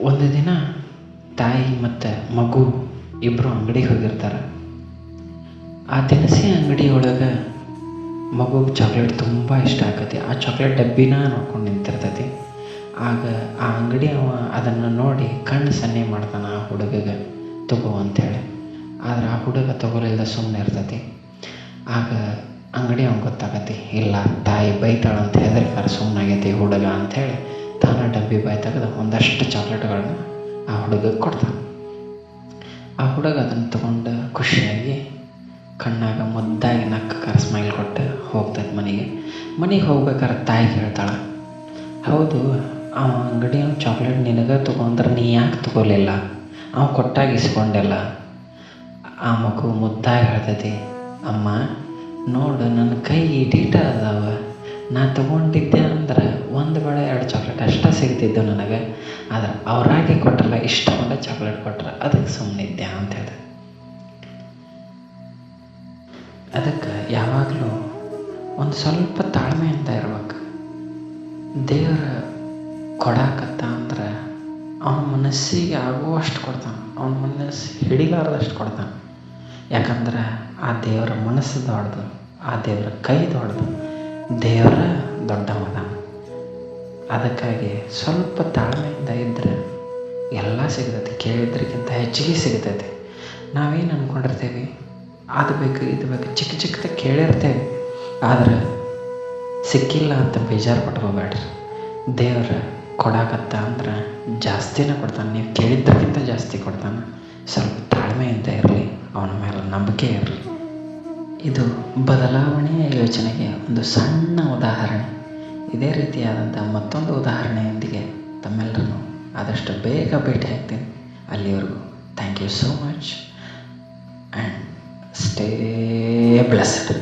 ಒಂದು ದಿನ ತಾಯಿ ಮತ್ತು ಮಗು ಇಬ್ಬರು ಅಂಗಡಿಗೆ ಹೋಗಿರ್ತಾರೆ. ಆ ದಿನಸಿ ಅಂಗಡಿಯೊಳಗೆ ಮಗುಗೆ ಚಾಕ್ಲೇಟ್ ತುಂಬ ಇಷ್ಟ ಆಕತಿ. ಆ ಚಾಕ್ಲೇಟ್ ಡಬ್ಬಿನ ನೋಡ್ಕೊಂಡು ನಿಂತಿರ್ತೈತಿ. ಆಗ ಆ ಅಂಗಡಿ ಅದನ್ನು ನೋಡಿ ಕಣ್ಣು ಸನ್ನೆ ಮಾಡ್ತಾನೆ ಆ ಹುಡುಗಗೆ ತಗೋ ಅಂಥೇಳಿ. ಆದ್ರೆ ಆ ಹುಡುಗ ತಗೋಲಿಲ್ದ ಸುಮ್ಮನೆ ಇರ್ತೈತಿ. ಆಗ ಅಂಗಡಿ ಅವ್ನಿಗೆ ಗೊತ್ತಾಗತಿ, ಇಲ್ಲ ತಾಯಿ ಬೈತಾಳಂತ ಹೆದರಿಕಾರ ಸುಮ್ಮನಾಗೈತಿ ಹುಡುಗ ಅಂಥೇಳಿ ತಾನು ಡಬ್ಬಿ ಬಾಯಿ ತೆಗೆದು ಒಂದಷ್ಟು ಚಾಕ್ಲೇಟ್ಗಳನ್ನ ಆ ಹುಡುಗಗೆ ಕೊಡ್ತಾನೆ. ಆ ಹುಡುಗ ಅದನ್ನು ತೊಗೊಂಡು ಖುಷಿಯಾಗಿ ಕಣ್ಣಾಗ ಮುದ್ದಾಗಿ ನಕ್ಕಕಾರ ಸ್ಮೈಲ್ ಕೊಟ್ಟು ಹೋಗ್ತೈತೆ ಮನೆಗೆ ಹೋಗ್ಬೇಕಾದ್ರೆ ತಾಯಿಗೆ ಹೇಳ್ತಾಳೆ, ಹೌದು ಅವ ಅಂಗಡಿಯವ ಚಾಕ್ಲೇಟ್ ನಿನಗೆ ತೊಗೊಂಡ್ರೆ ನೀ ಯಾಕೆ ತೊಗೊಲಿಲ್ಲ? ಅವ ಕೊಟ್ಟಾಗ ಇಸ್ಕೊಂಡೆಲ್ಲ. ಆ ಮಗು ಮುದ್ದಾಗಿ ಹೇಳ್ತೈತಿ, ಅಮ್ಮ ನೋಡು ನನ್ನ ಕೈ ಈಟೀಟ ಅದಾವ, ನಾ ತೊಗೊಂಡಿದ್ದೆ ಅಂದ್ರೆ ಒಂದು ಬೇಳೆ 2 ಚಾಕ್ಲೇಟ್ ಅಷ್ಟೇ ಸಿಗ್ತಿದ್ದು ನನಗೆ. ಆದ್ರೆ ಅವರಾಗೆ ಕೊಟ್ಟಲ್ಲ, ಇಷ್ಟೊಂದು ಚಾಕ್ಲೇಟ್ ಕೊಟ್ರೆ ಅದಕ್ಕೆ ಸುಮ್ಮನಿದ್ದೆ ಅಂತ ಹೇಳಿದೆ. ಅದಕ್ಕೆ ಯಾವಾಗಲೂ ಒಂದು ಸ್ವಲ್ಪ ತಾಳ್ಮೆಯಿಂದ ಇರ್ಬೇಕು. ದೇವ್ರ ಕೊಡಾಕತ್ತ ಅಂದ್ರೆ ಅವನ ಮನಸ್ಸಿಗೆ ಆಗುವಷ್ಟು ಕೊಡ್ತಾನೆ, ಅವನ ಮನಸ್ಸು ಹಿಡಿಲಾರ್ದಷ್ಟು ಕೊಡ್ತಾನೆ. ಯಾಕಂದ್ರೆ ಆ ದೇವರ ಮನಸ್ಸು ದೊಡ್ಡದು, ಆ ದೇವರ ಕೈ ದೊಡ್ಡದು, ದೇವರ ದೊಡ್ಡ ಮದ. ಅದಕ್ಕಾಗಿ ಸ್ವಲ್ಪ ತಾಳ್ಮೆಯಿಂದ ಇದ್ದರೆ ಎಲ್ಲ ಸಿಗ್ತೈತಿ, ಕೇಳಿದ್ರಕ್ಕಿಂತ ಹೆಚ್ಚಿಗೆ ಸಿಗ್ತೈತಿ. ನಾವೇನು ಅಂದ್ಕೊಂಡಿರ್ತೇವೆ, ಅದು ಬೇಕು ಇದು ಬೇಕು ಚಿಕ್ಕ ಚಿಕ್ಕದಾಗಿ ಕೇಳಿರ್ತೇವೆ, ಆದ್ರೆ ಸಿಕ್ಕಿಲ್ಲ ಅಂತ ಬೇಜಾರು ಪಟ್ಕೋಬೇಡ್ರಿ. ದೇವ್ರ ಕೊಡಾಕತ್ತ ಅಂದ್ರೆ ಜಾಸ್ತಿನೇ ಕೊಡ್ತಾನೆ, ನೀವು ಕೇಳಿದ್ದಕ್ಕಿಂತ ಜಾಸ್ತಿ ಕೊಡ್ತಾನೆ. ಸ್ವಲ್ಪ ತಾಳ್ಮೆಯಿಂದ ಇರಲಿ, ಅವನ ಮೇಲೆ ನಂಬಿಕೆ ಇರಲಿ. ಇದು ಬದಲಾವಣೆಯ ಯೋಚನೆಗೆ ಒಂದು ಸಣ್ಣ ಉದಾಹರಣೆ. ಇದೇ ರೀತಿಯಾದಂಥ ಮತ್ತೊಂದು ಉದಾಹರಣೆಯೊಂದಿಗೆ ತಮ್ಮೆಲ್ಲರನ್ನು ಆದಷ್ಟು ಬೇಗ ಭೇಟಿ ಆಗ್ತೀನಿ. ಅಲ್ಲಿವರೆಗೂ thank you so much and stay blessed.